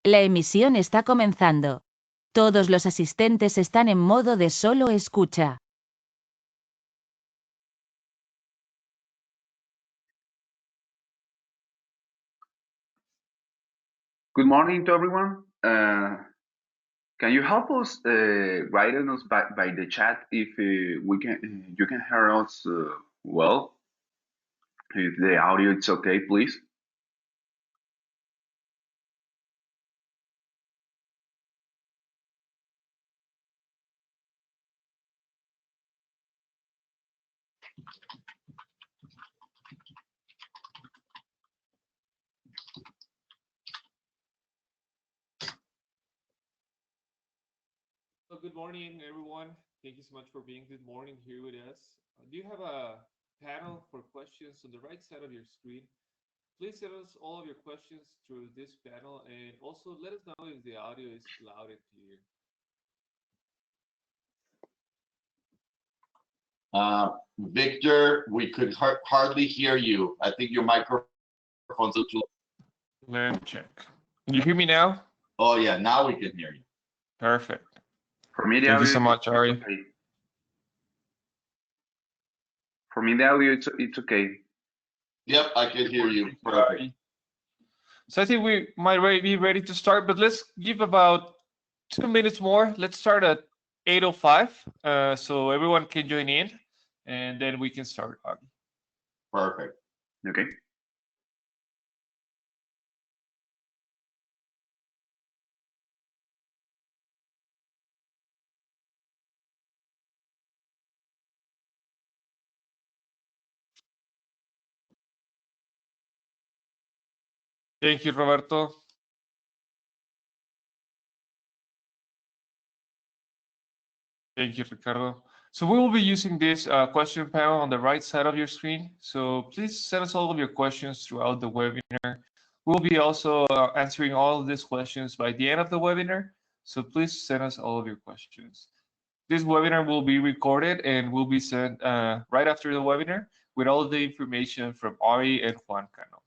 La emisión está comenzando. Todos los asistentes están en modo de solo escucha. Good morning to everyone. Can you help us write us by the chat if you can hear us well? If the audio is okay, please. So good morning, everyone. Thank you so much for being good morning here with us. Do you have a panel for questions on the right side of your screen? Please send us all of your questions through this panel, and also let us know if the audio is loud and clear. Victor, we could hardly hear you. I think your microphone's too. Let me check. Can you hear me now? Oh yeah, now we can hear you. Perfect. For me, the Thank audio you so much, Ari. Okay. For me, the audio it's okay. Yep, I can hear you. Perfect. So I think we might be ready to start, but let's give about 2 minutes more. Let's start at 8:05, so everyone can join in, and then we can start. Perfect. Okay. Thank you, Roberto. Thank you, Ricardo. So we will be using this question panel on the right side of your screen. So please send us all of your questions throughout the webinar. We'll be also answering all of these questions by the end of the webinar. So please send us all of your questions. This webinar will be recorded and will be sent right after the webinar with all of the information from Ari and Juan Cano.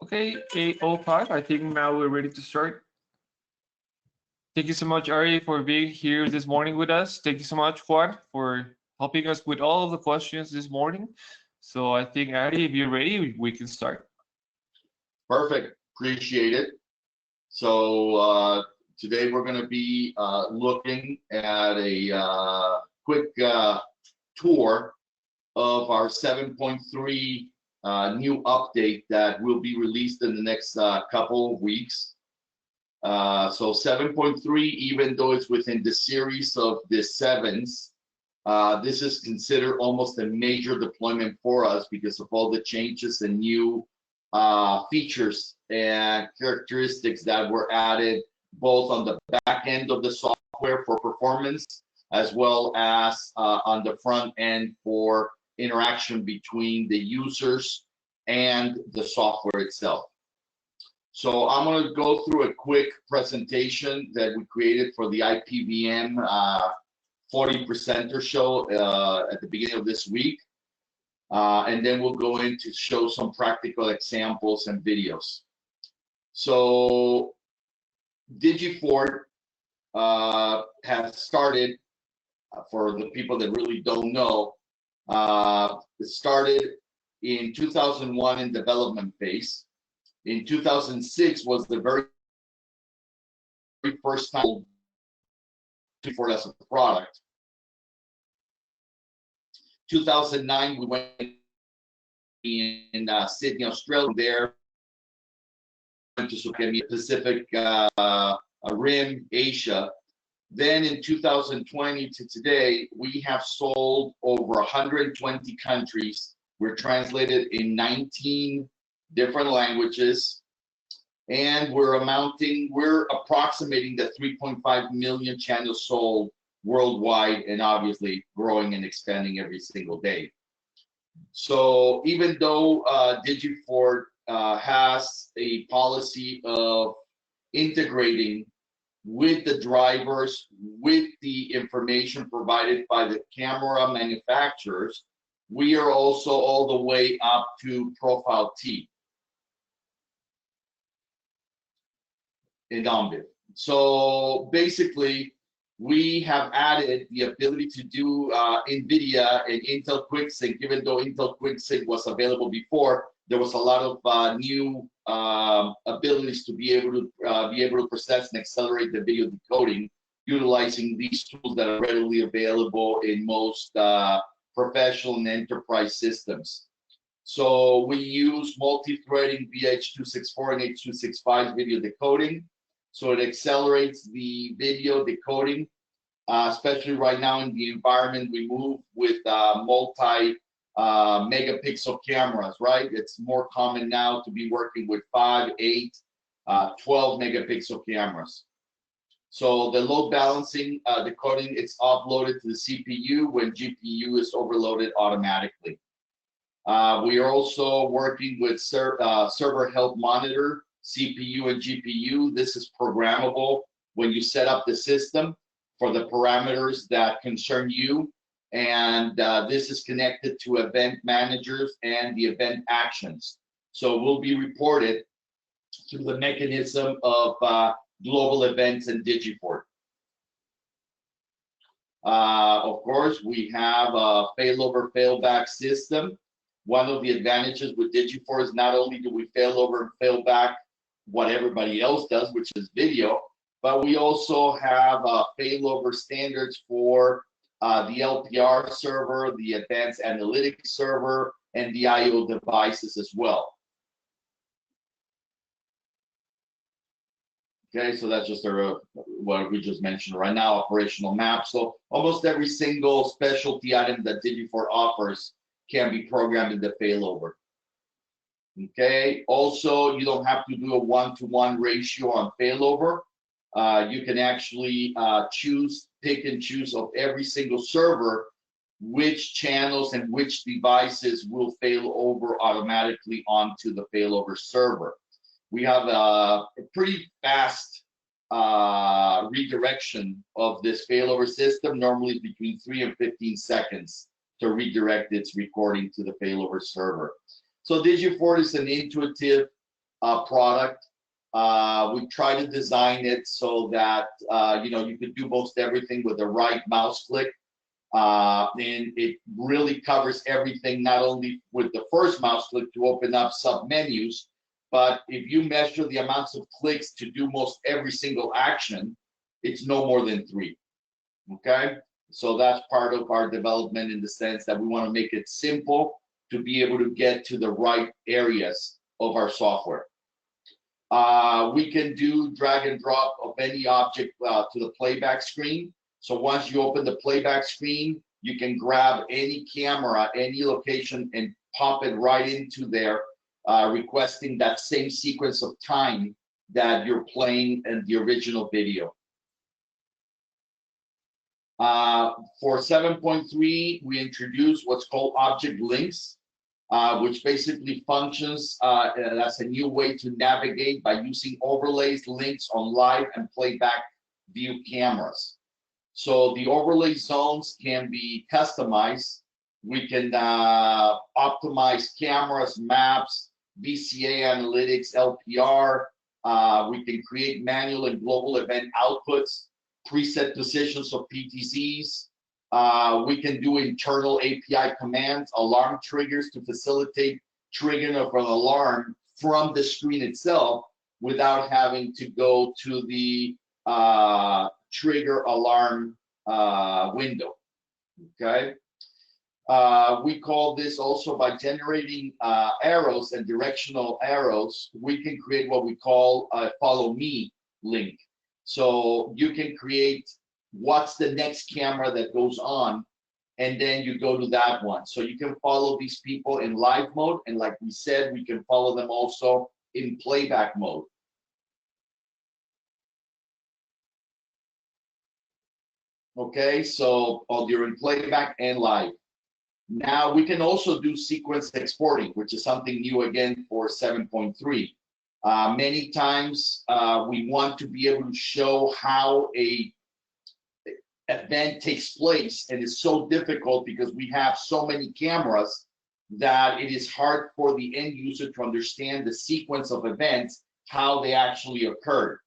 Okay, 8:05. I think now we're ready to start. Thank you so much, Ari, for being here this morning with us. Thank you so much, Juan, for helping us with all of the questions this morning. So I think, Ari, if you're ready, we can start. Perfect. Appreciate it. So today we're going to be looking at a quick tour of our 7.3 new update that will be released in the next couple of weeks. So 7.3, even though it's within the series of the 7s, this is considered almost a major deployment for us because of all the changes and new features and characteristics that were added both on the back end of the software for performance as well as on the front end for interaction between the users and the software itself. So I'm going to go through a quick presentation that we created for the IPVM 40%er show at the beginning of this week. And then we'll go in to show some practical examples and videos. So Digifort has started, for the people that really don't know, it started in 2001 in development phase. In 2006 was the very first time Digifort as a product. 2009, we went in Sydney, Australia. There, went to Pacific Rim, Asia. Then in 2020 to today, we have sold over 120 countries. We're translated in 19 different languages, and we're approximating the 3.5 million channels sold worldwide, and obviously growing and expanding every single day. So even though Digifort has a policy of integrating with the drivers, with the information provided by the camera manufacturers, we are also all the way up to Profile T in Embed. So basically, we have added the ability to do NVIDIA and Intel QuickSync. Even though Intel QuickSync was available before, there was a lot of new abilities to be able to process and accelerate the video decoding, utilizing these tools that are readily available in most professional and enterprise systems. So we use multi-threading via H.264 and H.265 video decoding. So it accelerates the video decoding, especially right now in the environment we move with multi megapixel cameras, right? It's more common now to be working with 5, 8, 12 megapixel cameras. So the load balancing decoding, it's offloaded to the CPU when GPU is overloaded automatically. We are also working with server health monitor, CPU and GPU. This is programmable when you set up the system for the parameters that concern you. And this is connected to event managers and the event actions. So will be reported through the mechanism of global events in Digifort. Of course, we have a failover failback system. One of the advantages with Digifort is not only do we failover and fail back what everybody else does, which is video, but we also have failover standards for the LPR server, the advanced analytics server, and the I/O devices as well. Okay, so that's just what we just mentioned right now, operational maps. So almost every single specialty item that Digifort offers can be programmed in the failover. Okay, also you don't have to do a 1-to-1 ratio on failover. You can actually pick and choose of every single server which channels and which devices will fail over automatically onto the failover server. We have a pretty fast redirection of this failover system, normally between 3 and 15 seconds to redirect its recording to the failover server. So Digifort is an intuitive product. We try to design it so that you could do most everything with the right mouse click, and it really covers everything, not only with the first mouse click to open up sub menus, but if you measure the amounts of clicks to do most every single action, it's no more than 3. Okay, so that's part of our development in the sense that we want to make it simple to be able to get to the right areas of our software. We can do drag and drop of any object to the playback screen. So once you open the playback screen, you can grab any camera, any location, and pop it right into there, requesting that same sequence of time that you're playing in the original video. For 7.3, we introduced what's called object links, which basically functions as a new way to navigate by using overlays, links on live and playback view cameras. So the overlay zones can be customized. We can optimize cameras, maps, VCA analytics, LPR. We can create manual and global event outputs, preset positions of PTZs. We can do internal API commands, alarm triggers to facilitate triggering of an alarm from the screen itself without having to go to the trigger alarm window. Okay. We call this also by generating arrows and directional arrows, we can create what we call a follow me link. So you can create what's the next camera that goes on, and then you go to that one. So you can follow these people in live mode, and like we said, we can follow them also in playback mode. Okay, so during playback and live. Now we can also do sequence exporting, which is something new again for 7.3. Many times we want to be able to show how a event takes place, and it's so difficult because we have so many cameras that it is hard for the end user to understand the sequence of events, how they actually occurred.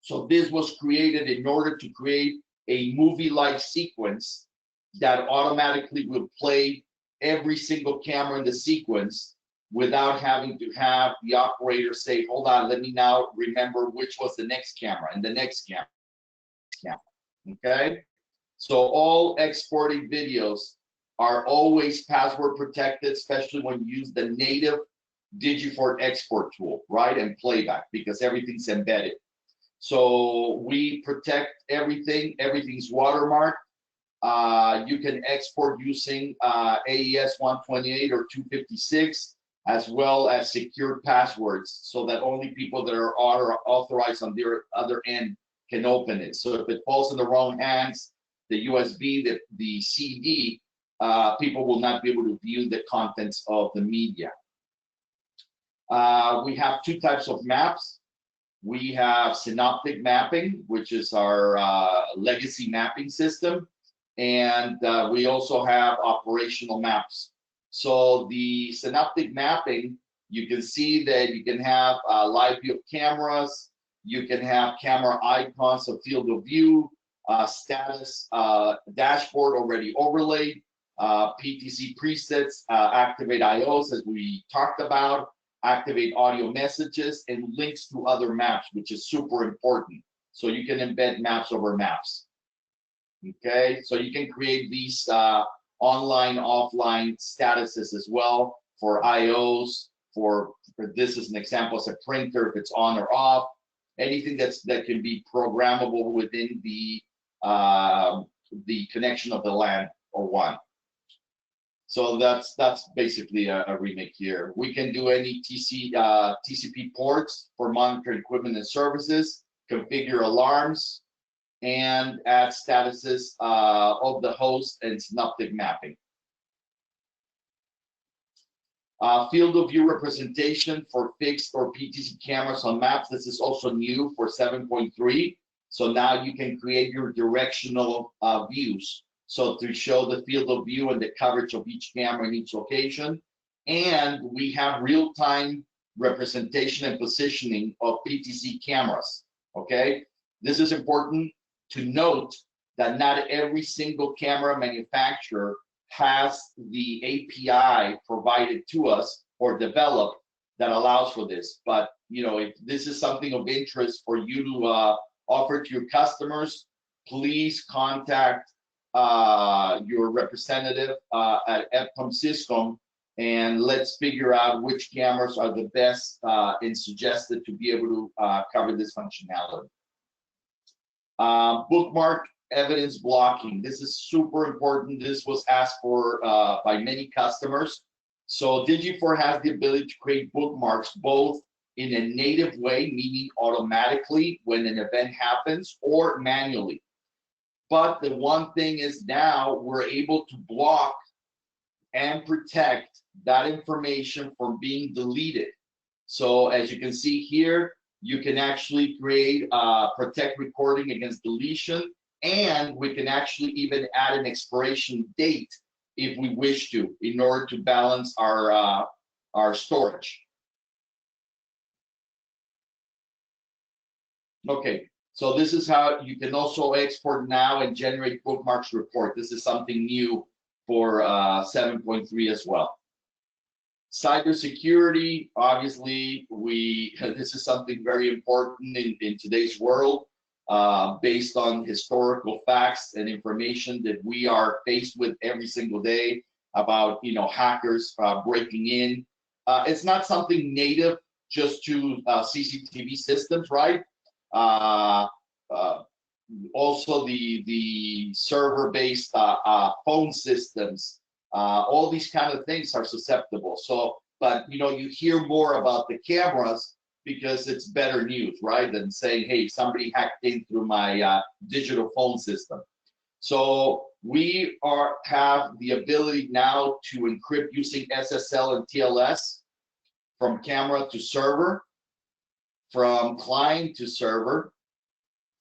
So this was created in order to create a movie-like sequence that automatically will play every single camera in the sequence without having to have the operator say, hold on, let me now remember which was the next camera and the next camera. Okay, so all exporting videos are always password protected, especially when you use the native Digifort export tool, right? And playback, because everything's embedded. So we protect everything, everything's watermarked. You can export using AES 128 or 256, as well as secured passwords, so that only people that are authorized on their other end can open it. So if it falls in the wrong hands, the USB, the CD, people will not be able to view the contents of the media. We have two types of maps. We have Synoptic Mapping, which is our legacy mapping system. And we also have operational maps. So the Synaptic Mapping, you can see that you can have live view of cameras, you can have camera icons of field of view, status, dashboard already overlaid, PTC presets, activate IOs as we talked about, activate audio messages, and links to other maps, which is super important. So you can embed maps over maps. Okay, so you can create these online, offline statuses as well for IOs. For this is an example, as a printer, if it's on or off. Anything that can be programmable within the connection of the LAN or WAN. So that's basically a remake here. We can do any TCP ports for monitoring equipment and services, configure alarms, and add statuses of the host and Synaptic Mapping. Field of view representation for fixed or PTC cameras on maps. This is also new for 7.3. So now you can create your directional views. So to show the field of view and the coverage of each camera in each location. And we have real-time representation and positioning of PTC cameras, okay? This is important to note that not every single camera manufacturer has the API provided to us or developed that allows for this. But you know, if this is something of interest for you to offer to your customers, please contact your representative at EPCOM Syscom, and let's figure out which cameras are the best and suggested to be able to cover this functionality. Bookmark evidence blocking. This is super important. This was asked for by many customers. So Digifort has the ability to create bookmarks both in a native way, meaning automatically when an event happens, or manually. But the one thing is now we're able to block and protect that information from being deleted. So as you can see here, you can actually create protect recording against deletion, and we can actually even add an expiration date if we wish to, in order to balance our storage. Okay, so this is how you can also export now and generate bookmarks report. This is something new for 7.3 as well. Cybersecurity, obviously, this is something very important in today's world. based on historical facts and information that we are faced with every single day about, hackers breaking in. It's not something native just to CCTV systems, right? Also the server-based phone systems, all these kind of things are susceptible. So, but you hear more about the cameras because it's better news, right? Than saying, hey, somebody hacked in through my digital phone system. So we have the ability now to encrypt using SSL and TLS from camera to server, from client to server.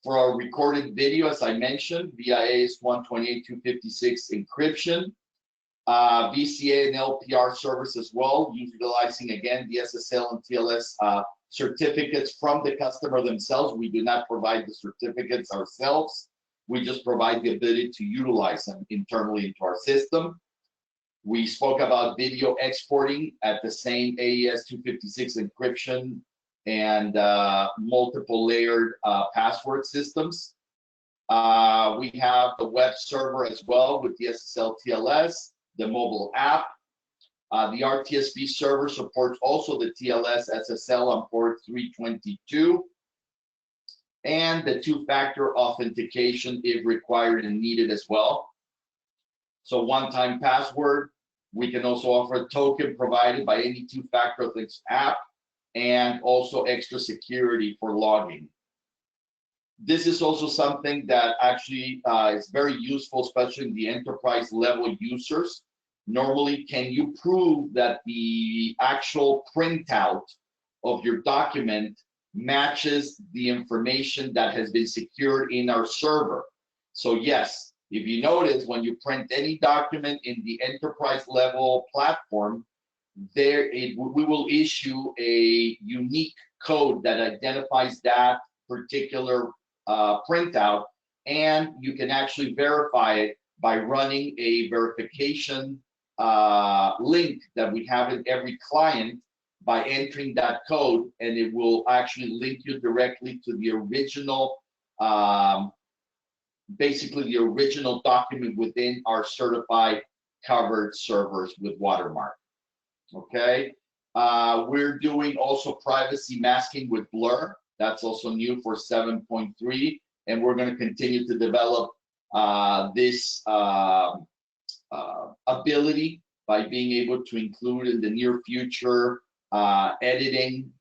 For our recorded video, as I mentioned, via AES-128.256 encryption, VCA and LPR service as well, utilizing again the SSL and TLS certificates from the customer themselves. We do not provide the certificates ourselves. We just provide the ability to utilize them internally into our system. We spoke about video exporting at the same AES-256 encryption and multiple layered password systems. We have the web server as well with the SSL TLS, the mobile app. The RTSP server supports also the TLS SSL on port 322. And the two-factor authentication if required and needed as well. So one-time password. We can also offer a token provided by any two-factor authentication app, and also extra security for logging. This is also something that actually is very useful, especially in the enterprise level users. Normally, can you prove that the actual printout of your document matches the information that has been secured in our server? So yes, if you notice, when you print any document in the enterprise level platform, we will issue a unique code that identifies that particular printout, and you can actually verify it by running a verification link that we have in every client by entering that code, and it will actually link you directly to the original, basically the original document within our certified covered servers with watermark. Okay, we're doing also privacy masking with blur. That's also new for 7.3, and we're going to continue to develop this ability by being able to include in the near future editing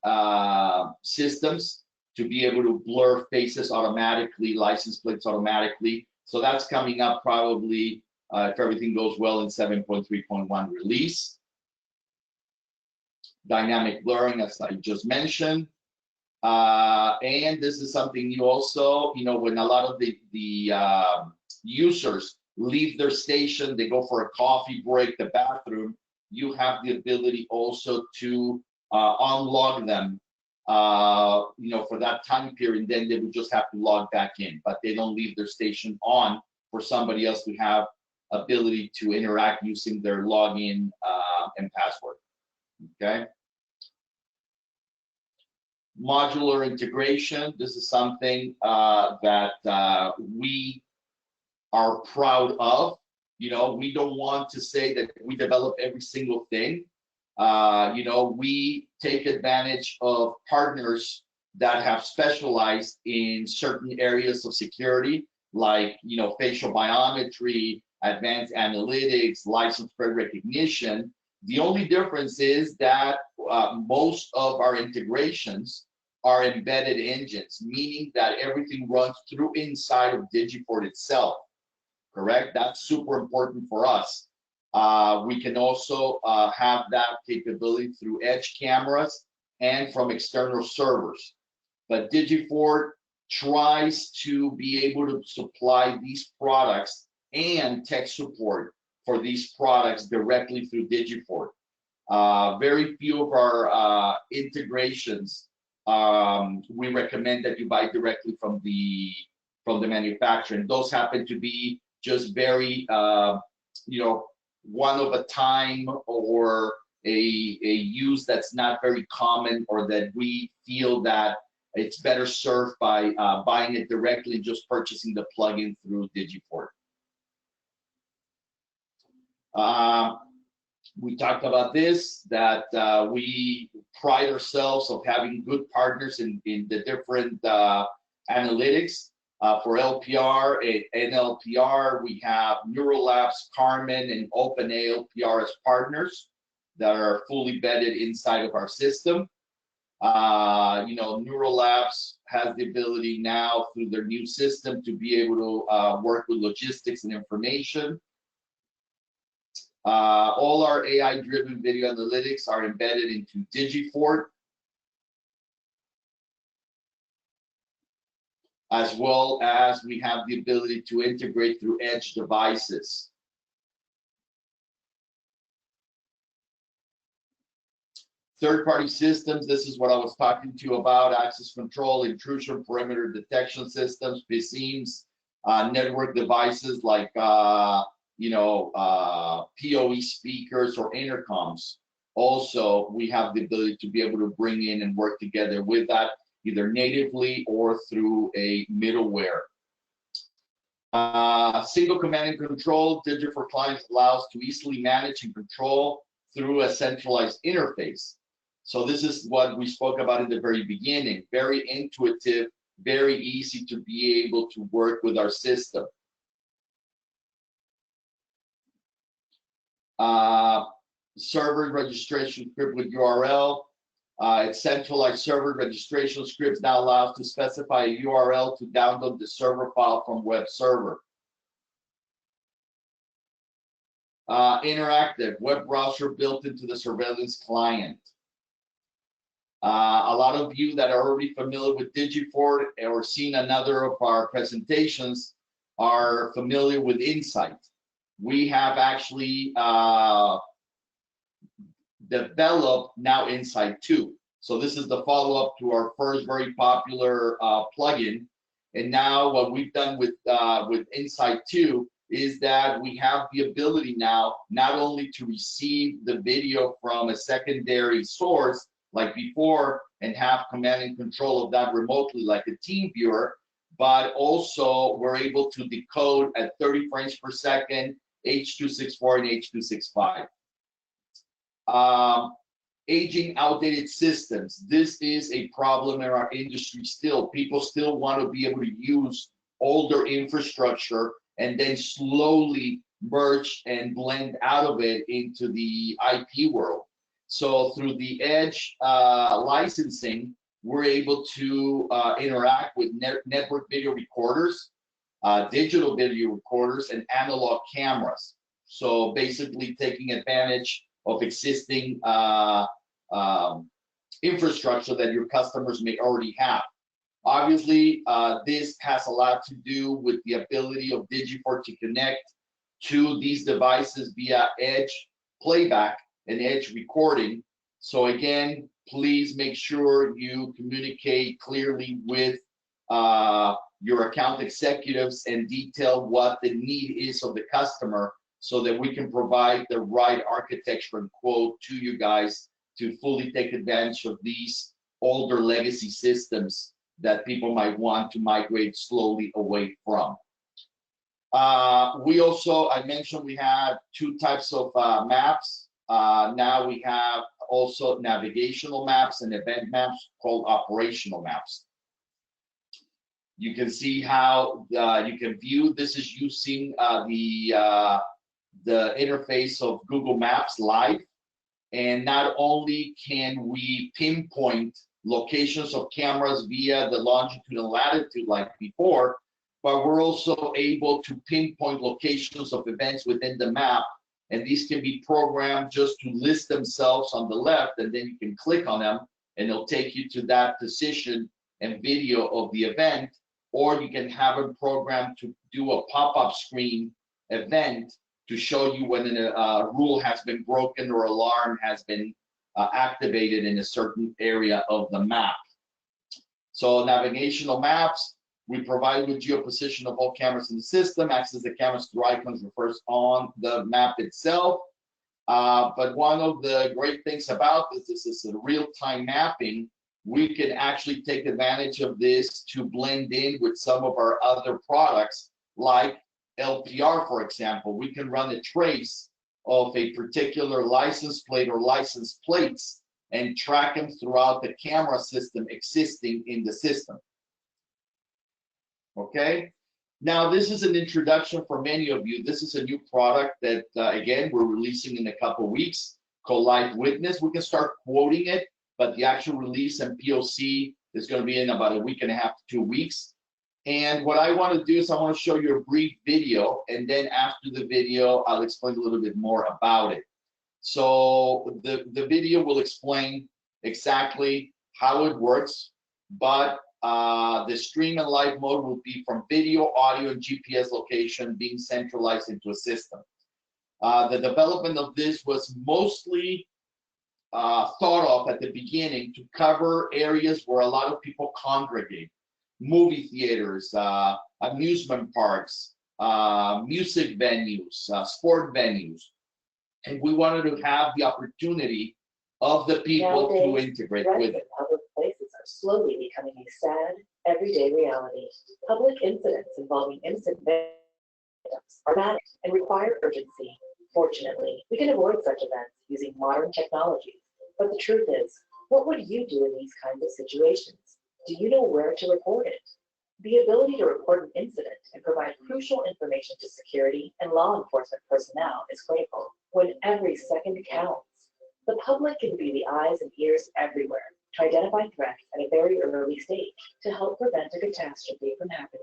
systems to be able to blur faces automatically, license plates automatically. So that's coming up probably if everything goes well in 7.3.1 release. Dynamic blurring, as I just mentioned. And this is something new also, when a lot of the users leave their station, they go for a coffee break, the bathroom, you have the ability also to unlog them, for that time period. Then they would just have to log back in, but they don't leave their station on for somebody else to have ability to interact using their login and password. Okay. Modular integration. This is something that we are proud of. We don't want to say that we develop every single thing. We take advantage of partners that have specialized in certain areas of security, like facial biometry, advanced analytics, license plate recognition. The only difference is that most of our integrations are embedded engines, meaning that everything runs through inside of Digifort itself, correct? That's super important for us. We can also have that capability through edge cameras and from external servers. But Digifort tries to be able to supply these products and tech support for these products directly through Digifort. Very few of our integrations, we recommend that you buy directly from the manufacturer. And those happen to be just very, one of a time, or a use that's not very common, or that we feel that it's better served by buying it directly and just purchasing the plugin through Digifort. We talked about this, that we pride ourselves of having good partners in the different analytics. For LPR and NLPR, we have Neural Labs, Carmen, and OpenALPR as partners that are fully vetted inside of our system. You know, Neural Labs has the ability now through their new system to be able to work with logistics and information. All our AI-driven video analytics are embedded into Digifort, as well as we have the ability to integrate through edge devices. Third-party systems, this is what I was talking to you about: access control, intrusion, perimeter detection systems, PSIMs, network devices like you know, PoE speakers or intercoms. Also, we have the ability to be able to bring in and work together with that, either natively or through a middleware. Single command and control, Digifort clients allows to easily manage and control through a centralized interface. So this is what we spoke about in the very beginning. Very intuitive, very easy to be able to work with our system. Server registration script with URL. It's centralized server registration scripts now allows to specify a URL to download the server file from web server. Interactive web browser built into the surveillance client. A lot of you that are already familiar with Digifort or seen another of our presentations are familiar with Insight. We have actually developed now Insight 2. So this is the follow-up to our first very popular plugin. And now what we've done with Insight 2 is that we have the ability now not only to receive the video from a secondary source like before and have command and control of that remotely like a team viewer, but also we're able to decode at 30 frames per second, H.264 and H.265. Aging outdated systems. This is a problem in our industry still. People still want to be able to use older infrastructure and then slowly merge and blend out of it into the IP world. So through the edge licensing, we're able to interact with network video recorders, digital video recorders, and analog cameras. So basically taking advantage of existing infrastructure that your customers may already have. Obviously, this has a lot to do with the ability of Digifort to connect to these devices via edge playback and edge recording. So again, please make sure you communicate clearly with your account executives and detail what the need is of the customer so that we can provide the right architecture and quote to you guys to fully take advantage of these older legacy systems that people might want to migrate slowly away from. We also, I mentioned we have two types of maps. Now we have also navigational maps and event maps called operational maps. You can see how you can view this is using the interface of Google Maps Live. And not only can we pinpoint locations of cameras via the longitude and latitude like before, but we're also able to pinpoint locations of events within the map. And these can be programmed just to list themselves on the left, and then you can click on them and it'll take you to that position and video of the event. Or you can have them programmed to do a pop-up screen event to show you when a rule has been broken or alarm has been activated in a certain area of the map. So navigational maps, we provide with geoposition of all cameras in the system. Access the cameras through icons refers on the map itself. But one of the great things about this is a real-time mapping we can actually take advantage of this to blend in with some of our other products, like LPR, for example. We can run a trace of a particular license plate or license plates and track them throughout the camera system existing in the system. Okay, now this is an introduction for many of you. This is a new product that, again, we're releasing in a couple weeks called Live Witness. We can start quoting it, but the actual release and POC is going to be in about a week and a half to 2 weeks. And what I want to do is I want to show you a brief video, and then after the video, I'll explain a little bit more about it. So the video will explain exactly how it works, but the stream and live mode will be from video, audio, and GPS location being centralized into a system. The development of this was mostly thought of at the beginning to cover areas where a lot of people congregate: movie theaters, amusement parks, music venues, sport venues. And we wanted to have the opportunity of the people to integrate with it. Public places are slowly becoming a sad, everyday reality. Public incidents involving innocent victims are dramatic and require urgency. Fortunately, we can avoid such events using modern technologies. But the truth is, what would you do in these kinds of situations? Do you know where to report it? The ability to report an incident and provide crucial information to security and law enforcement personnel is critical. When every second counts, the public can be the eyes and ears everywhere to identify threats at a very early stage to help prevent a catastrophe from happening.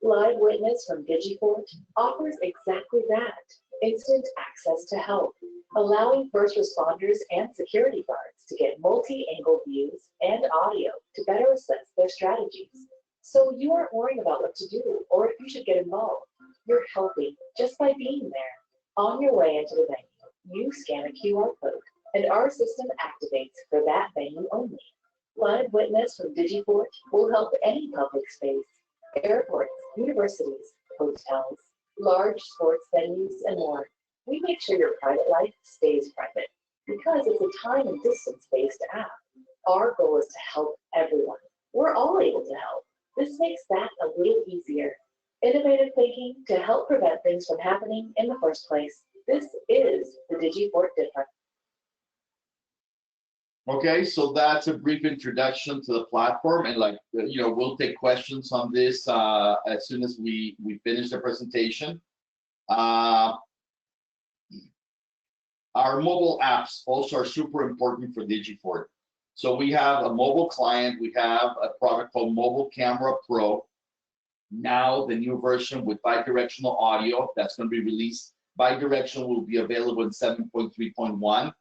Live Witness from Digifort offers exactly that: instant access to help, allowing first responders and security guards to get multi-angle views and audio to better assess their strategies. So you aren't worrying about what to do or if you should get involved. You're helping just by being there. On your way into the venue, you scan a QR code and our system activates for that venue only. Live Witness from Digifort will help any public space: airports, universities, hotels, large sports venues, and more. We make sure your private life stays private because it's a time and distance-based app. Our goal is to help everyone. We're all able to help. This makes that a little easier. Innovative thinking to help prevent things from happening in the first place. This is the Digifort difference. Okay, so that's a brief introduction to the platform, and we'll take questions on this as soon as we finish the presentation. Our mobile apps also are super important for Digifort. So we have a mobile client. We have a product called Mobile Camera Pro. Now the new version with bi-directional audio that's going to be released. Bi-directional will be available in 7.3.1.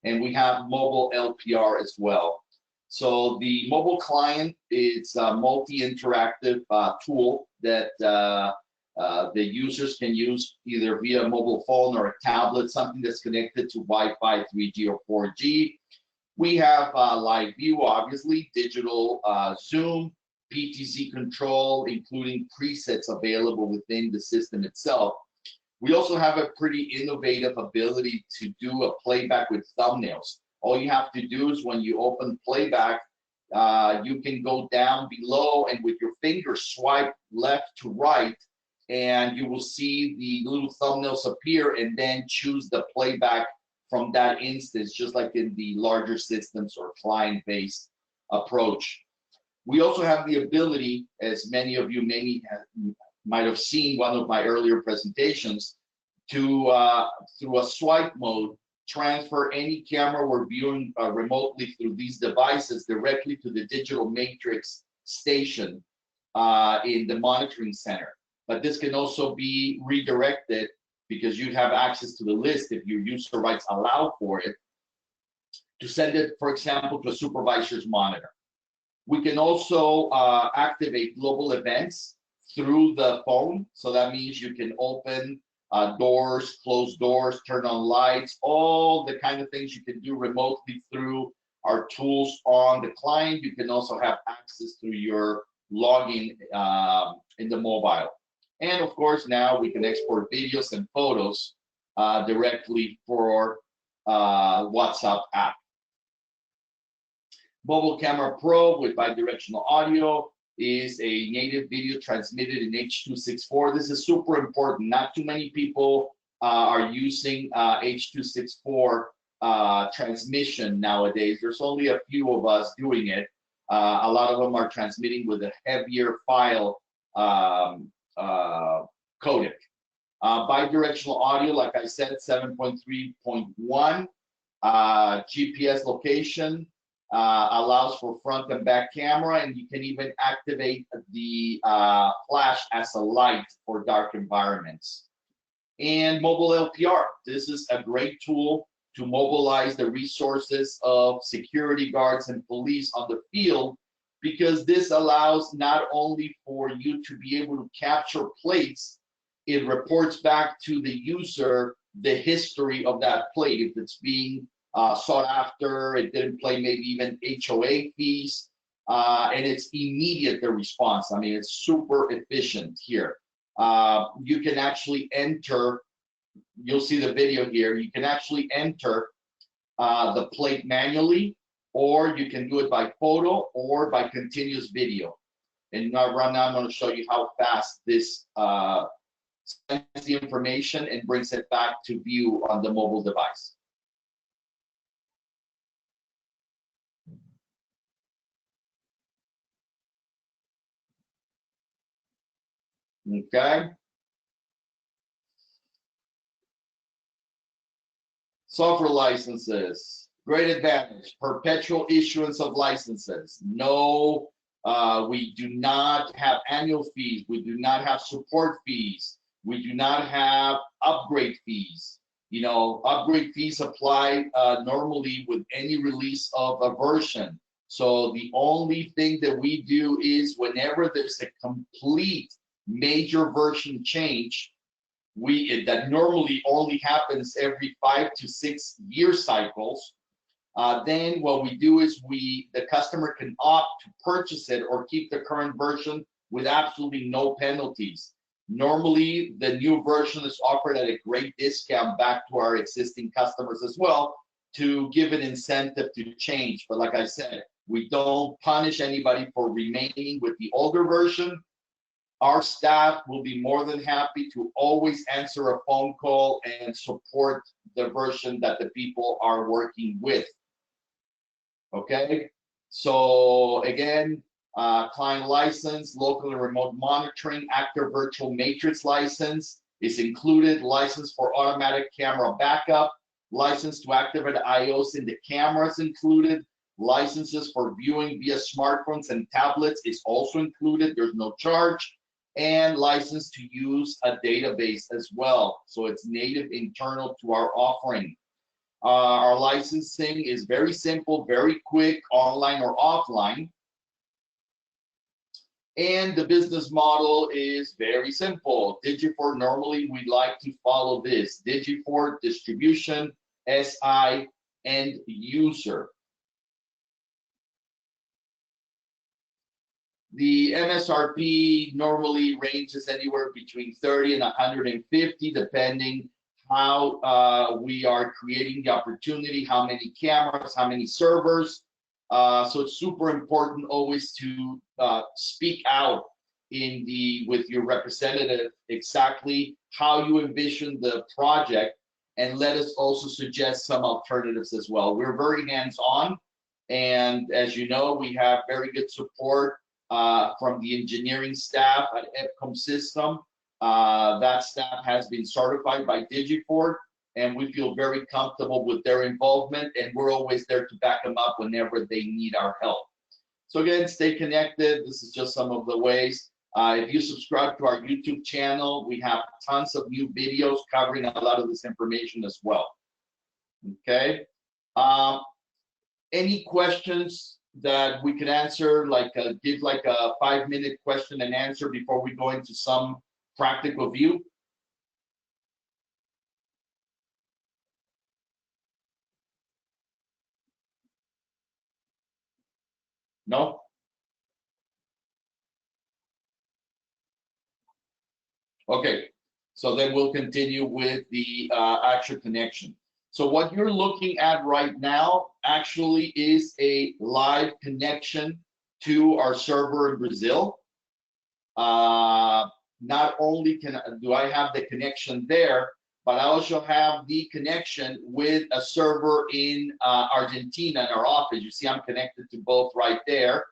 And we have mobile LPR as well. So the mobile client is a multi-interactive tool that the users can use either via a mobile phone or a tablet, something that's connected to Wi-Fi, 3G, or 4G. We have live view, obviously, digital zoom, PTZ control, including presets available within the system itself. We also have a pretty innovative ability to do a playback with thumbnails. All you have to do is when you open Playback, you can go down below and with your finger swipe left to right, and you will see the little thumbnails appear, and then choose the playback from that instance, just like in the larger systems or client-based approach. We also have the ability, as many of you might have seen one of my earlier presentations, to through a swipe mode, transfer any camera we're viewing remotely through these devices directly to the digital matrix station in the monitoring center. But this can also be redirected, because you'd have access to the list if your user rights allow for it, to send it, for example, to a supervisor's monitor. We can also activate global events through the phone. So that means you can open doors, close doors, turn on lights, all the kind of things you can do remotely through our tools on the client. You can also have access through your login in the mobile. And of course, now we can export videos and photos directly for WhatsApp app. Mobile Camera Pro with bidirectional audio is a native video transmitted in H.264. This is super important. Not too many people are using H.264 transmission nowadays. There's only a few of us doing it. A lot of them are transmitting with a heavier file codec. Bidirectional audio, like I said, 7.3.1. GPS location allows for front and back camera, and you can even activate the flash as a light for dark environments. And mobile LPR. This is a great tool to mobilize the resources of security guards and police on the field, because this allows not only for you to be able to capture plates, it reports back to the user the history of that plate. If it's being sought after, it didn't pay maybe even HOA fees, and it's immediate, the response. I mean, it's super efficient here. You can actually enter, you'll see the video here, you can actually enter the plate manually, or you can do it by photo or by continuous video. And right now I'm going to show you how fast this sends the information and brings it back to view on the mobile device. Okay. Software licenses, great advantage, perpetual issuance of licenses. No, we do not have annual fees. We do not have support fees. We do not have upgrade fees. You know, upgrade fees apply normally with any release of a version. So the only thing that we do is whenever there's a complete major version change, that normally only happens every 5 to 6 year cycles, then what we do is the customer can opt to purchase it or keep the current version with absolutely no penalties. Normally, the new version is offered at a great discount back to our existing customers as well, to give an incentive to change. But like I said, we don't punish anybody for remaining with the older version. Our staff will be more than happy to always answer a phone call and support the version that the people are working with. Okay, so again, client license, local and remote monitoring, active virtual matrix license is included, license for automatic camera backup, license to activate IOs in the cameras included, licenses for viewing via smartphones and tablets is also included, there's no charge, and license to use a database as well. So it's native internal to our offering. Our licensing is very simple, very quick, online or offline. And the business model is very simple. Digifort, normally we like to follow this. Digifort, distribution, SI, and user. The MSRP normally ranges anywhere between 30 and 150, depending how we are creating the opportunity, how many cameras, how many servers. So it's super important always to speak out with your representative exactly how you envision the project, and let us also suggest some alternatives as well. We're very hands-on, and as you know, we have very good support from the engineering staff at EPCOM System. That staff has been certified by Digifort, and we feel very comfortable with their involvement, and we're always there to back them up whenever they need our help. So again, stay connected. This is just some of the ways. If you subscribe to our YouTube channel, we have tons of new videos covering a lot of this information as well. Okay. Any questions that we could answer, give like a 5-minute question and answer before we go into some practical view? No? Okay, so then we'll continue with the actual connection. So what you're looking at right now actually is a live connection to our server in Brazil. Not only do I have the connection there, but I also have the connection with a server in Argentina in our office. You see I'm connected to both right there.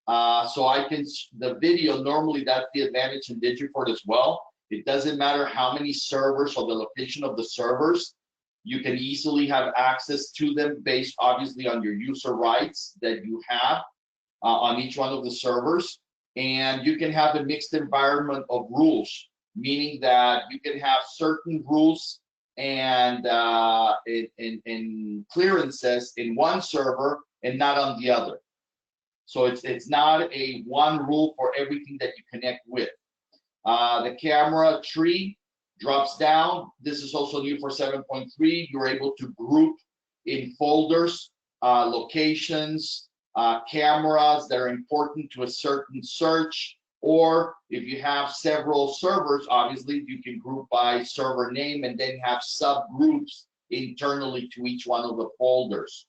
So I can, the video, normally that's the advantage in Digifort as well. It doesn't matter how many servers or the location of the servers, you can easily have access to them based obviously on your user rights that you have on each one of the servers. And you can have a mixed environment of rules, meaning that you can have certain rules and clearances in one server and not on the other. So it's not a one rule for everything that you connect with. The camera tree drops down. This is also new for 7.3. You're able to group in folders, locations, cameras that are important to a certain search, or if you have several servers, obviously you can group by server name and then have subgroups internally to each one of the folders.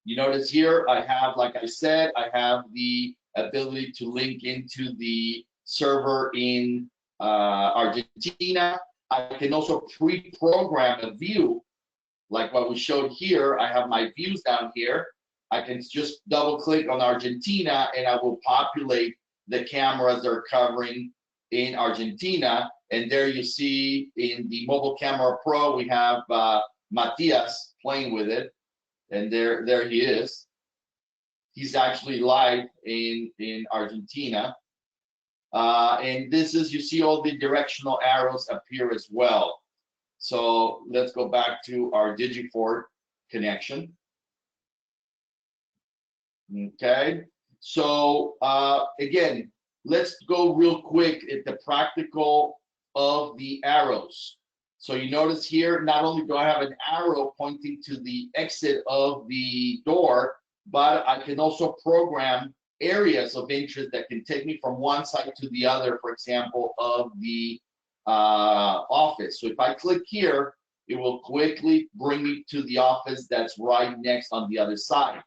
You notice here I have, like I said, I have the ability to link into the server in Argentina. I can also pre-program a view, like what we showed here. I have my views down here. I can just double click on Argentina and I will populate the cameras that are covering in Argentina. And there you see in the Mobile Camera Pro, we have Matias playing with it. And there he is. He's actually live in Argentina. And this is, you see all the directional arrows appear as well. So let's go back to our Digifort connection. Okay, so again, let's go real quick at the practical of the arrows. So you notice here, not only do I have an arrow pointing to the exit of the door, but I can also program areas of interest that can take me from one side to the other, for example, of the office. So if I click here, it will quickly bring me to the office that's right next on the other side.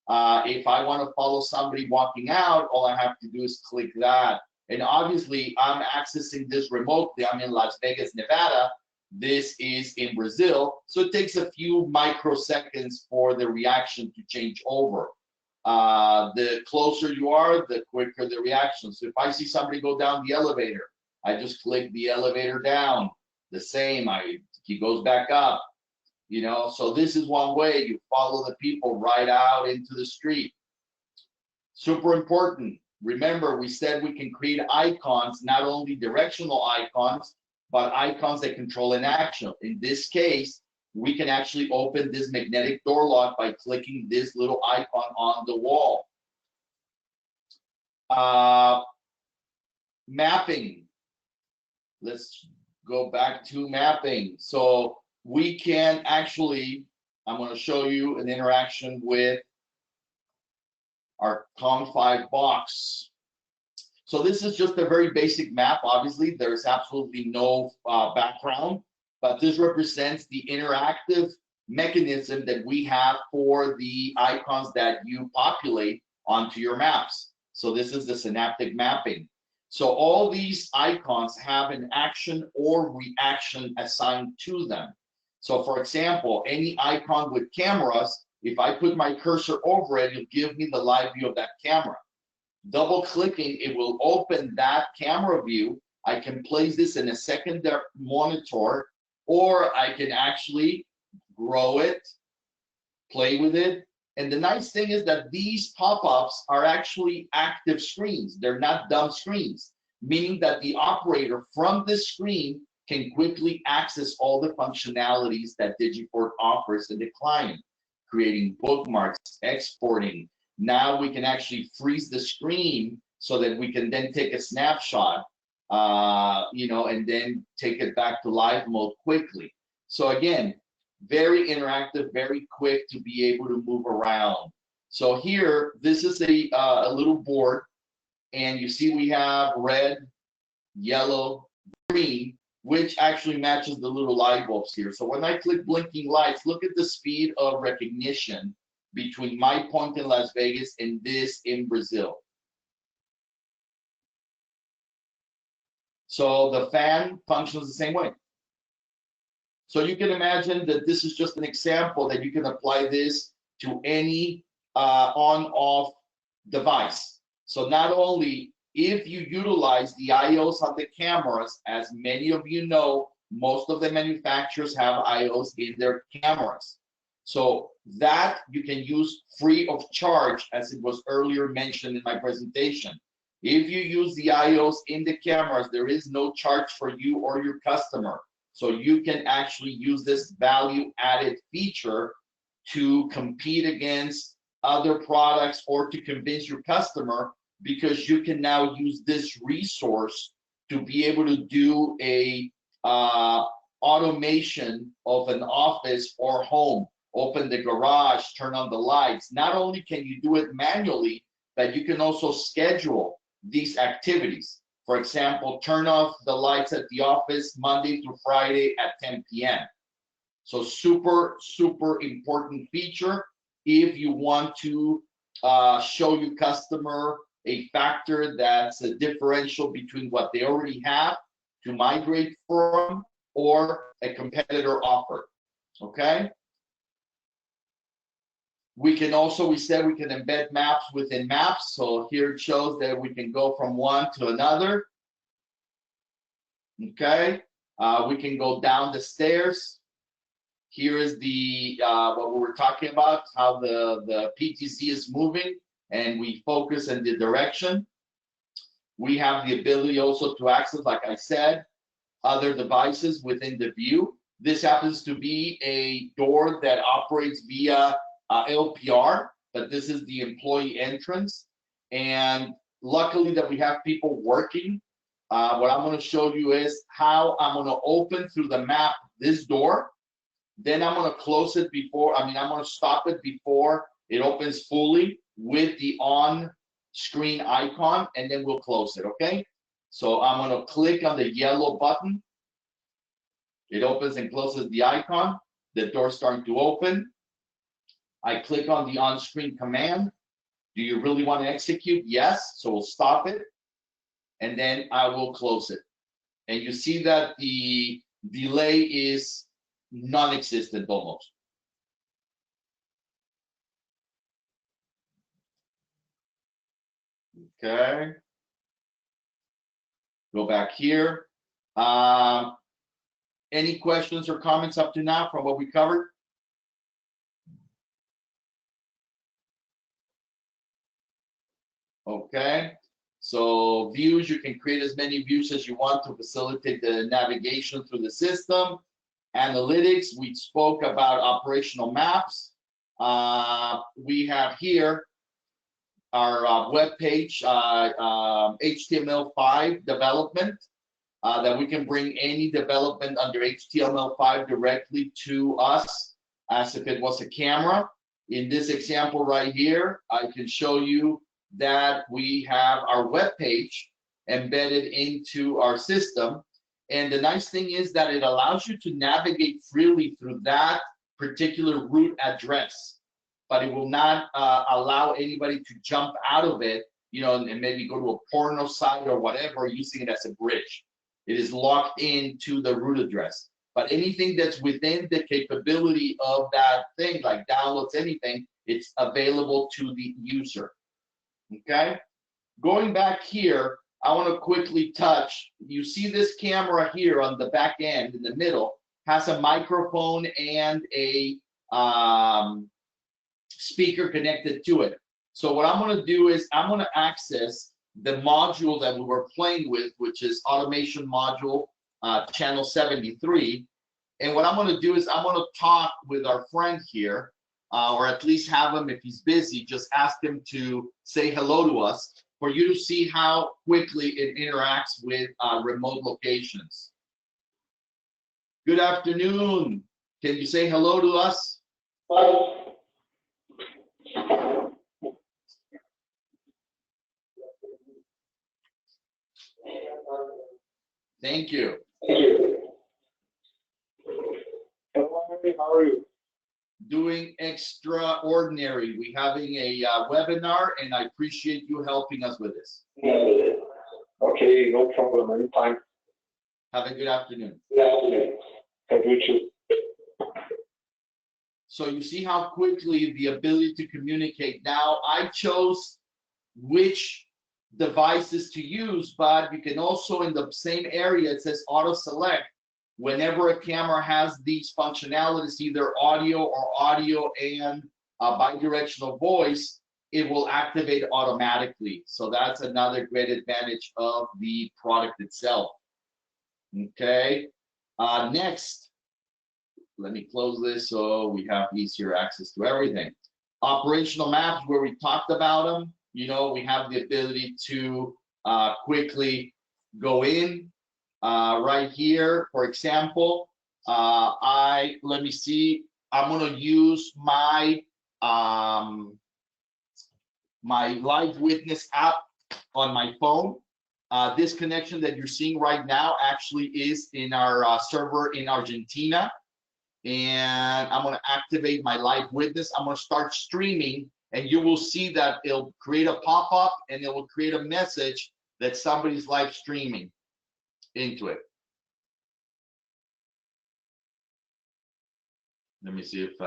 If I want to follow somebody walking out, all I have to do is click that. And obviously, I'm accessing this remotely. I'm in Las Vegas, Nevada. This is in Brazil. So it takes a few microseconds for the reaction to change over. The closer you are, the quicker the reaction. So if I see somebody go down the elevator, I just click the elevator down. The same, he goes back up. You know, so this is one way you follow the people right out into the street. Super important. Remember, we said we can create icons, not only directional icons, but icons that control an action. In this case, we can actually open this magnetic door lock by clicking this little icon on the wall. Mapping. Let's go back to mapping. So we can actually, I'm going to show you an interaction with our COM5 box. So this is just a very basic map. Obviously, there's absolutely no background, but this represents the interactive mechanism that we have for the icons that you populate onto your maps. So this is the Synaptic Mapping. So all these icons have an action or reaction assigned to them. So for example, any icon with cameras, if I put my cursor over it, it'll give me the live view of that camera. Double clicking, it will open that camera view. I can place this in a secondary monitor, or I can actually grow it, play with it. And the nice thing is that these pop-ups are actually active screens. They're not dumb screens, meaning that the operator from this screen can quickly access all the functionalities that Digifort offers to the client, creating bookmarks, exporting. Now we can actually freeze the screen so that we can then take a snapshot, you know, and then take it back to live mode quickly. So again, very interactive, very quick to be able to move around. So here, this is a little board, and you see we have red, yellow, green. which actually matches the little light bulbs here. So when I click blinking lights, look at the speed of recognition between my point in Las Vegas and this in Brazil. So the fan functions the same way. So you can imagine that this is just an example that you can apply this to any on-off device. So not only if you utilize the IOs on the cameras, as many of you know, most of the manufacturers have IOs in their cameras. So that you can use free of charge, as it was earlier mentioned in my presentation. If you use the IOs in the cameras, there is no charge for you or your customer. So you can actually use this value-added feature to compete against other products or to convince your customer, because you can now use this resource to be able to do a automation of an office or home. Open the garage, turn on the lights. Not only can you do it manually, but you can also schedule these activities. For example, turn off the lights at the office Monday through Friday at 10 p.m. So super, super important feature if you want to show your customer a factor that's a differential between what they already have to migrate from or a competitor offer, okay? We can also, we said we can embed maps within maps. So here it shows that we can go from one to another, okay? We can go down the stairs. Here is the what we were talking about, how the PTC is moving, and we focus in the direction. We have the ability also to access, like I said, other devices within the view. This happens to be a door that operates via LPR, but this is the employee entrance. And luckily that we have people working. What I'm going to show you is how I'm going to open through the map this door. Then I'm going to close it before, I'm going to stop it before it opens fully with the on screen icon, and then we'll close it, okay? So I'm going to click on the yellow button. It opens and closes the icon. The door's starting to open. I click on the on-screen command. Do you really want to execute? Yes. So we'll stop it, and then I will close it. And you see that the delay is non-existent almost. Okay. Go back here. Any questions or comments up to now from what we covered? Okay. So views, you can create as many views as you want to facilitate the navigation through the system. Analytics, we spoke about operational maps. We have here our web page, HTML5 development, that we can bring any development under HTML5 directly to us as if it was a camera. In this example right here, I can show you that we have our web page embedded into our system. And the nice thing is that it allows you to navigate freely through that particular root address, but it will not allow anybody to jump out of it, you know, and maybe go to a porno site or whatever, using it as a bridge. It is locked into the root address. But anything that's within the capability of that thing, like downloads, anything, it's available to the user. Okay? Going back here, I want to quickly touch, you see this camera here on the back end in the middle has a microphone and a speaker connected to it. So what I'm going to do is I'm going to access the module that we were playing with, which is automation module channel 73. And what I'm going to do is I'm going to talk with our friend here, or at least have him, if he's busy, just ask him to say hello to us for you to see how quickly it interacts with remote locations. Good afternoon. Can you say hello to us? Thank you. Thank you. Hello, how are you? Doing extraordinary. We're having a webinar, and I appreciate you helping us with this. Okay, no problem. Anytime. Have a good afternoon. Yeah, have you too. So you see how quickly the ability to communicate. Now I chose which devices to use, but you can also in the same area, it says auto select. Whenever a camera has these functionalities, either audio or audio and bi-directional voice, it will activate automatically. So that's another great advantage of the product itself. Okay, next, let me close this so we have easier access to everything. Operational maps, where we talked about them, you know, we have the ability to quickly go in. Right here, for example, let me see, I'm gonna use my my Live Witness app on my phone. This connection that you're seeing right now actually is in our server in Argentina. And I'm gonna activate my Live Witness. I'm gonna start streaming, and you will see that it'll create a pop-up and it will create a message that somebody's live streaming into it. Let me see if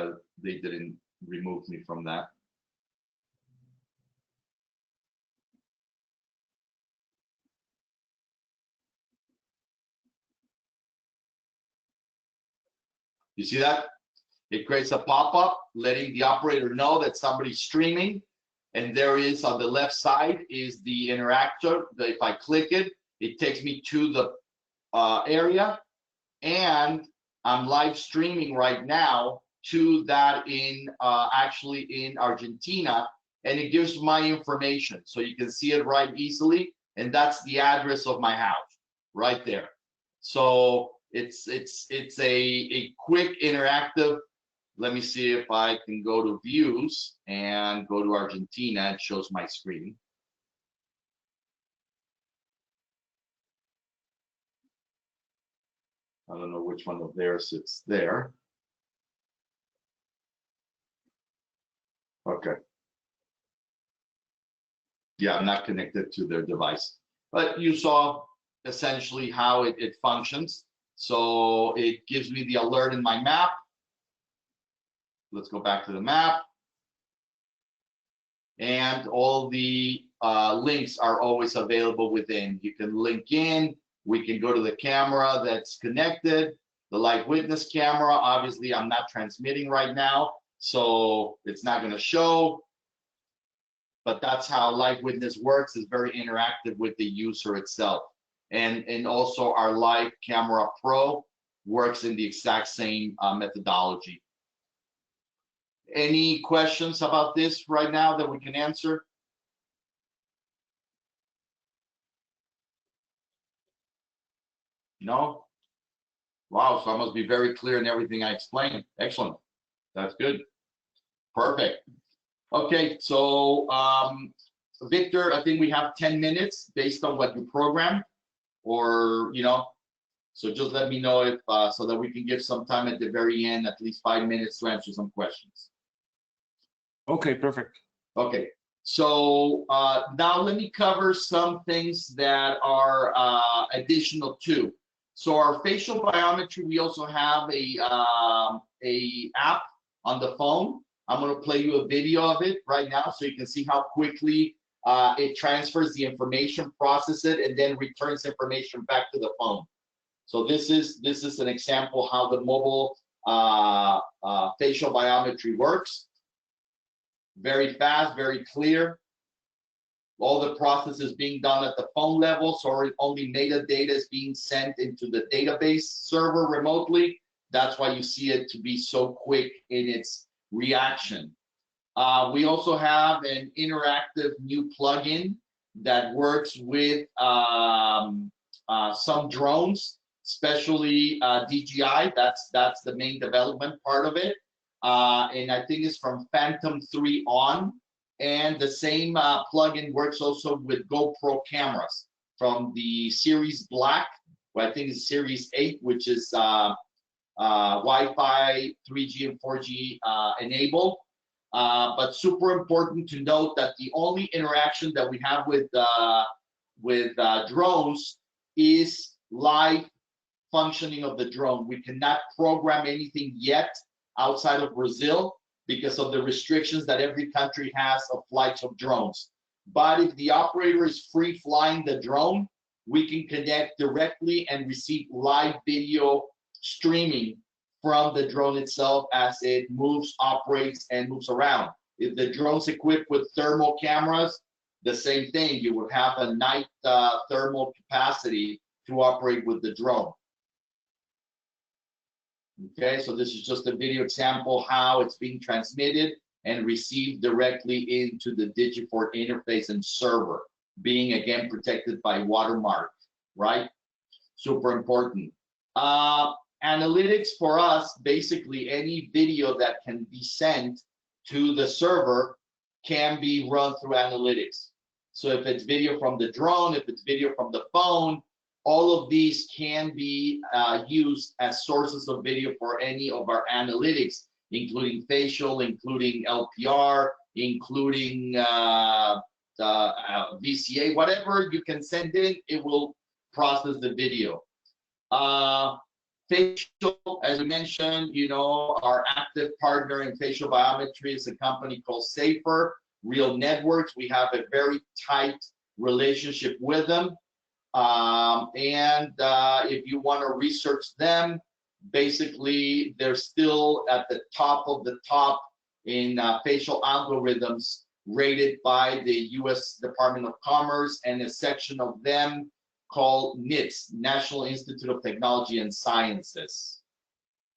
they didn't remove me from that. You see that? It creates a pop-up letting the operator know that somebody's streaming. And there is on the left side is the interactor. If I click it, it takes me to the area. And I'm live streaming right now to that in actually in Argentina, and it gives my information, so you can see it right easily, and that's the address of my house right there. So it's a quick interactive. Let me see if I can go to views and go to Argentina. It shows my screen. I don't know which one of theirs sits there. Okay. Yeah, I'm not connected to their device. But you saw essentially how it functions. So it gives me the alert in my map. Let's go back to the map. And all the links are always available within. You can link in. We can go to the camera that's connected, the Live Witness camera. Obviously, I'm not transmitting right now, so it's not going to show. But that's how Live Witness works. It's very interactive with the user itself. And also our Live Camera Pro works in the exact same methodology. Any questions about this right now that we can answer? No? Wow, so I must be very clear in everything I explained. Excellent. That's good. Perfect. Okay, so Victor, I think we have 10 minutes based on what you programmed, or, you know, so just let me know if, so that we can give some time at the very end, at least 5 minutes to answer some questions. Okay, perfect. Okay, so now let me cover some things that are additional to. So our facial biometry, we also have a app on the phone. I'm going to play you a video of it right now so you can see how quickly it transfers the information, processes it, and then returns information back to the phone. So this is an example how the mobile facial biometry works. Very fast, very clear. All the process is being done at the phone level, so only metadata is being sent into the database server remotely. That's why you see it to be so quick in its reaction. We also have an interactive new plugin that works with some drones, especially DJI. That's the main development part of it. And I think it's from Phantom 3 on. And the same plugin works also with GoPro cameras from the Series Black I think it's Series 8, which is Wi-Fi, 3G and 4G enabled. But super important to note that the only interaction that we have with drones is live functioning of the drone. We cannot program anything yet outside of Brazil because of the restrictions that every country has of flights of drones. But if the operator is free flying the drone, we can connect directly and receive live video streaming from the drone itself as it moves, operates, and moves around. If the drone's equipped with thermal cameras, the same thing. You would have a night thermal capacity to operate with the drone. Okay, so this is just a video example how it's being transmitted and received directly into the Digifort interface and server, being again protected by watermark, right? Super important. Analytics for us, basically any video that can be sent to the server can be run through analytics. So if it's video from the drone, if it's video from the phone, all of these can be used as sources of video for any of our analytics, including facial, including LPR, including VCA, whatever you can send in, it will process the video. Facial, as I mentioned, you know, our active partner in facial biometry is a company called Safer Real Networks. We have a very tight relationship with them. If you want to research them, basically they're still at the top of the top in facial algorithms rated by the US Department of Commerce, and a section of them called NIST, National Institute of Technology and Sciences.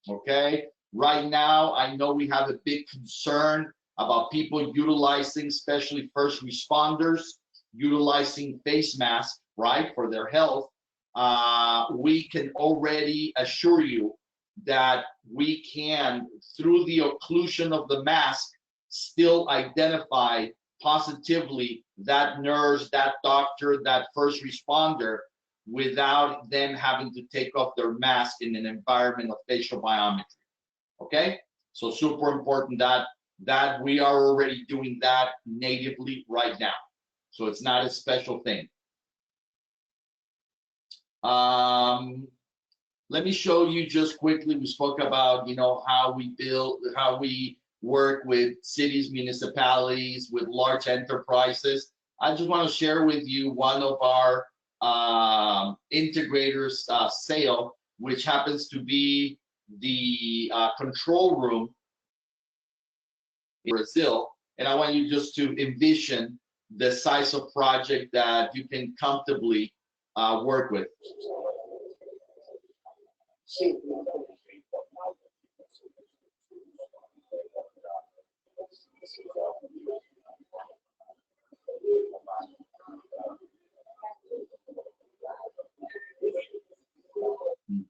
Okay, right now I know we have a big concern about people utilizing, especially first responders, utilizing face masks, right, for their health. We can already assure you that we can, through the occlusion of the mask, still identify positively that nurse, that doctor, that first responder, without them having to take off their mask in an environment of facial biometry. Okay, so super important that we are already doing that natively right now. So it's not a special thing. Let me show you just quickly. We spoke about, you know, how we build, how we work with cities, municipalities, with large enterprises. I just want to share with you one of our integrators sale, which happens to be the control room in Brazil. And I want you just to envision the size of project that you can comfortably work with.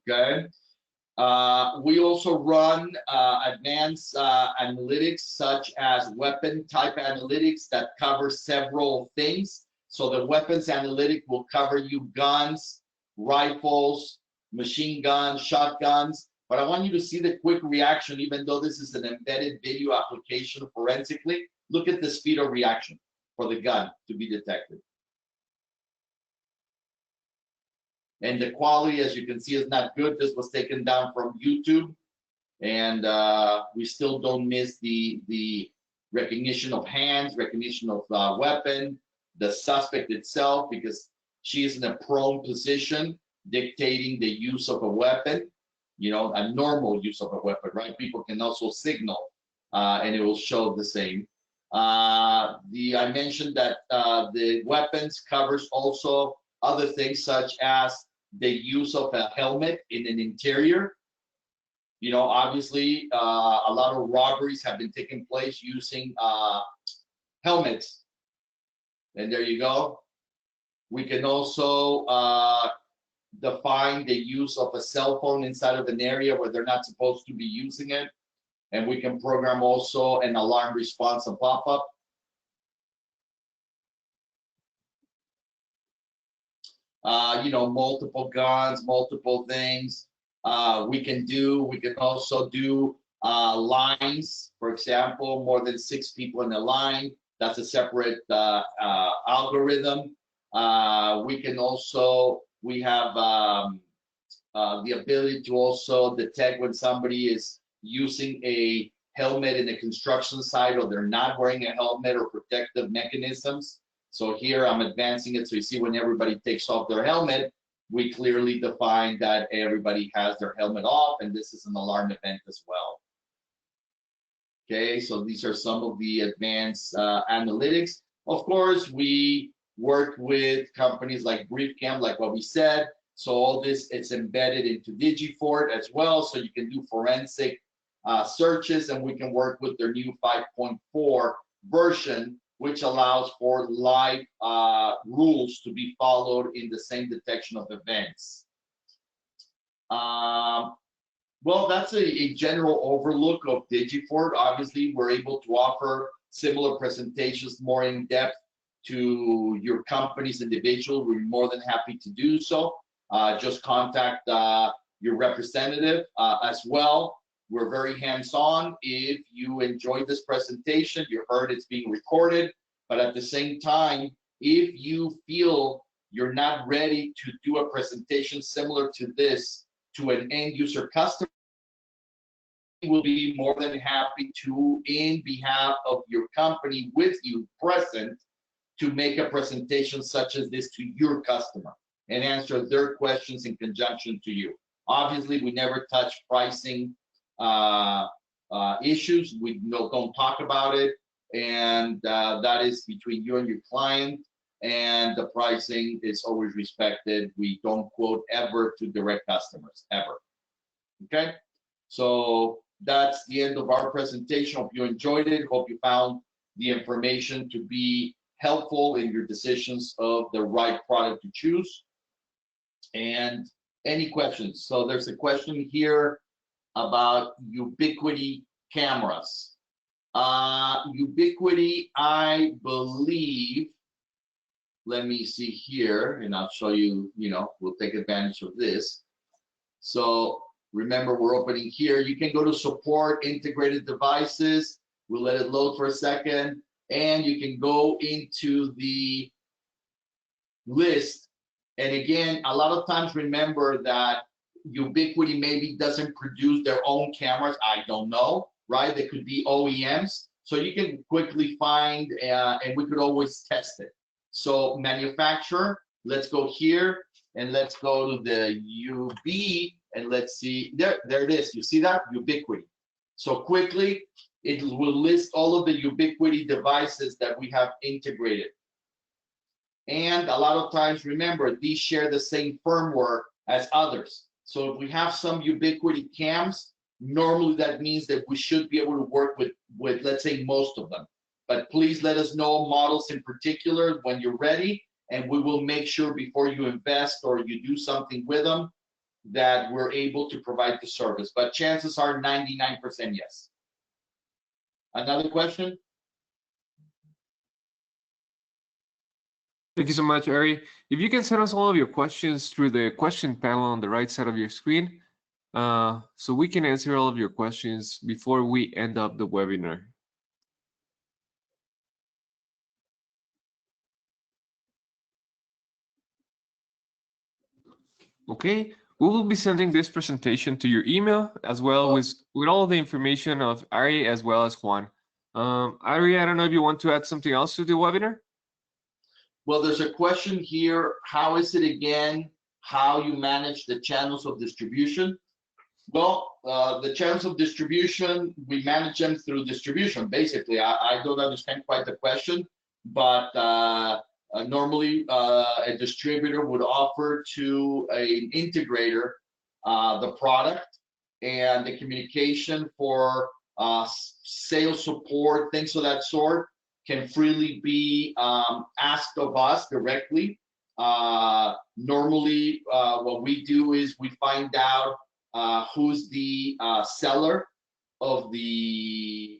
Okay. We also run advanced analytics such as weapon type analytics that cover several things. So the weapons analytic will cover you guns, rifles, machine guns, shotguns. But I want you to see the quick reaction, even though this is an embedded video application forensically. Look at the speed of reaction for the gun to be detected. And the quality, as you can see, is not good. This was taken down from YouTube, and we still don't miss the recognition of hands, recognition of weapon, the suspect itself, because she is in a prone position, dictating the use of a weapon, you know, a normal use of a weapon, right? People can also signal, and it will show the same. I mentioned that the weapons covers also other things such as the use of a helmet in an interior. You know, obviously, a lot of robberies have been taking place using helmets. And there you go. We can also define the use of a cell phone inside of an area where they're not supposed to be using it. And we can program also an alarm response and pop-up. multiple guns, multiple things. We can also do lines, for example, more than 6 people in a line. That's a separate algorithm. We have the ability to also detect when somebody is using a helmet in the construction site, or they're not wearing a helmet or protective mechanisms. So here I'm advancing it, so you see when everybody takes off their helmet, we clearly define that everybody has their helmet off, and this is an alarm event as well. Okay, so these are some of the advanced analytics. Of course, we work with companies like BriefCam, like what we said. So all this, it's embedded into Digifort as well, so you can do forensic searches, and we can work with their new 5.4 version, which allows for live rules to be followed in the same detection of events. Well, that's a general overlook of Digifort. Obviously, we're able to offer similar presentations more in depth to your company's individual. We're more than happy to do so. Just contact your representative as well. We're very hands-on. If you enjoyed this presentation, you heard it's being recorded, but at the same time, if you feel you're not ready to do a presentation similar to this to an end user customer, we will be more than happy to, in behalf of your company with you present, to make a presentation such as this to your customer and answer their questions in conjunction to you. Obviously, we never touch pricing issues. We don't talk about it, and that is between you and your client, and the pricing is always respected. We don't quote ever to direct customers, ever. Okay, so that's the end of our presentation. Hope you enjoyed it. Hope you found the information to be helpful in your decisions of the right product to choose. And any questions? So there's a question here about Ubiquiti cameras. Ubiquiti, I believe, let me see here, and I'll show you, we'll take advantage of this. So remember, we're opening here. You can go to support integrated devices. We'll let it load for a second, and you can go into the list. And again, a lot of times, remember that Ubiquiti maybe doesn't produce their own cameras. I don't know, right? They could be OEMs. So you can quickly find, and we could always test it. So manufacturer, let's go here, and let's go to the UB, and let's see, there it is. You see that? Ubiquiti. So quickly, it will list all of the Ubiquiti devices that we have integrated. And a lot of times, remember, these share the same firmware as others. So if we have some Ubiquiti cams, normally that means that we should be able to work with let's say, most of them. But please let us know models in particular when you're ready, and we will make sure before you invest or you do something with them that we're able to provide the service. But chances are 99% yes. Another question? Thank you so much, Ari. If you can send us all of your questions through the question panel on the right side of your screen, so we can answer all of your questions before we end up the webinar. Okay, we will be sending this presentation to your email as well with all the information of Ari as well as Juan. Ari, I don't know if you want to add something else to the webinar? Well, there's a question here. How is it again, how you manage the channels of distribution? Well, the channels of distribution, we manage them through distribution, basically. I don't understand quite the question, but normally a distributor would offer to an integrator the product, and the communication for sales support, things of that sort, can freely be asked of us directly. Normally, what we do is we find out who's the seller of the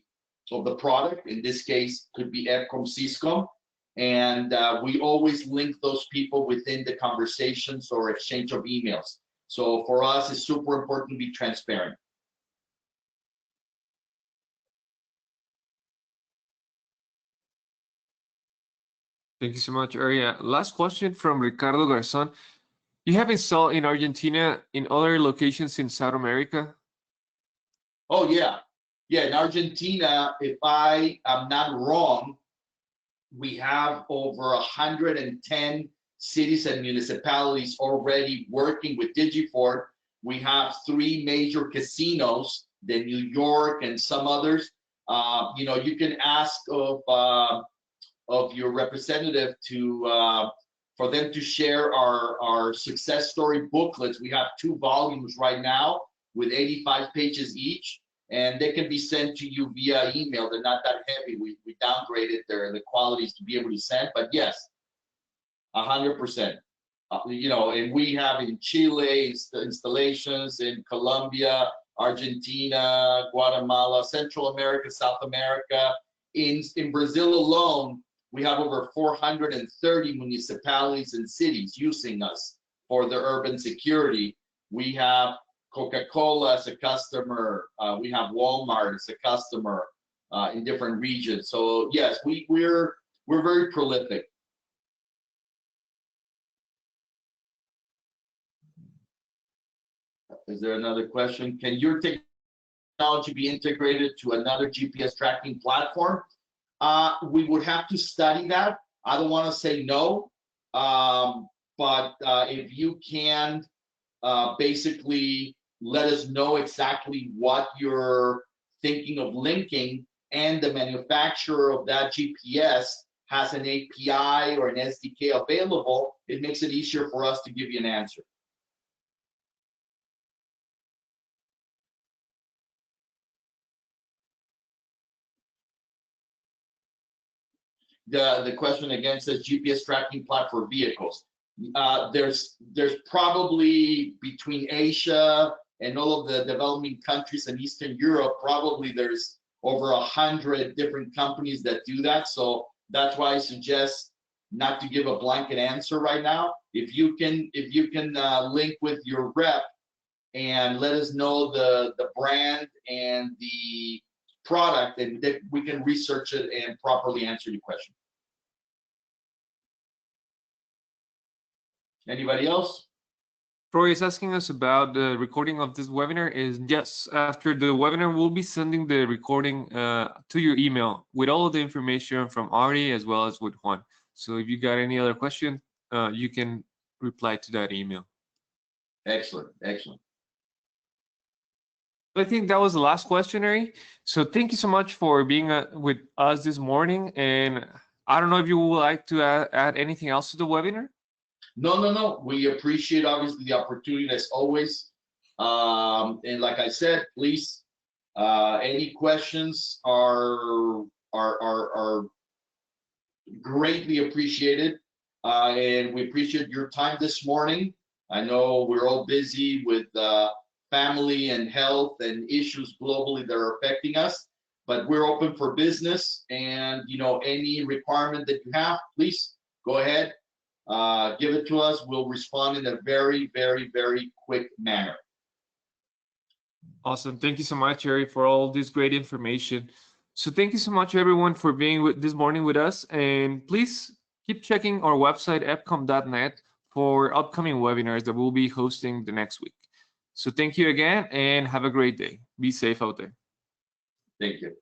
product. In this case, could be Epcom, Cisco, And we always link those people within the conversations or exchange of emails. So for us, it's super important to be transparent. Thank you so much, Ari. Last question from Ricardo Garzon. You have installed in Argentina, in other locations in South America? Oh, yeah. Yeah, in Argentina, if I am not wrong, we have over 110 cities and municipalities already working with Digifort. We have 3 major casinos, the New York and some others. You know, you can ask of your representative to for them to share our success story booklets. We have 2 volumes right now with 85 pages each, and they can be sent to you via email. They're not that heavy. We downgraded the qualities to be able to send, but yes, 100%. You know, and we have in Chile installations, in Colombia, Argentina, Guatemala, Central America, South America. In Brazil alone, we have over 430 municipalities and cities using us for their urban security. We have Coca-Cola as a customer. We have Walmart as a customer in different regions. So yes, we're very prolific. Is there another question? Can your technology be integrated to another GPS tracking platform? We would have to study that. I don't want to say no, but if you can basically let us know exactly what you're thinking of linking, and the manufacturer of that GPS has an API or an SDK available, it makes it easier for us to give you an answer. The question again says GPS tracking platform for vehicles. There's probably between Asia and all of the developing countries in Eastern Europe, probably there's over 100 different companies that do that. So that's why I suggest not to give a blanket answer right now. If you can link with your rep and let us know the brand and the product, and we can research it and properly answer your question. Anybody else? Troy is asking us about the recording of this webinar. Is yes, after the webinar, we'll be sending the recording to your email with all of the information from Ari as well as with Juan. So if you got any other question, you can reply to that email. Excellent, excellent. I think that was the last question, Ari. So thank you so much for being with us this morning. And I don't know if you would like to add anything else to the webinar. No. We appreciate obviously the opportunity as always. And like I said, please, any questions are greatly appreciated. And we appreciate your time this morning. I know we're all busy with family and health and issues globally that are affecting us, but we're open for business. And you know, any requirement that you have, please go ahead. Give it to us. We'll respond in a very, very, very quick manner. Awesome. Thank you so much, Ari, for all this great information. So thank you so much, everyone, for being this morning with us. And please keep checking our website, epcom.net, for upcoming webinars that we'll be hosting the next week. So thank you again, and have a great day. Be safe out there. Thank you.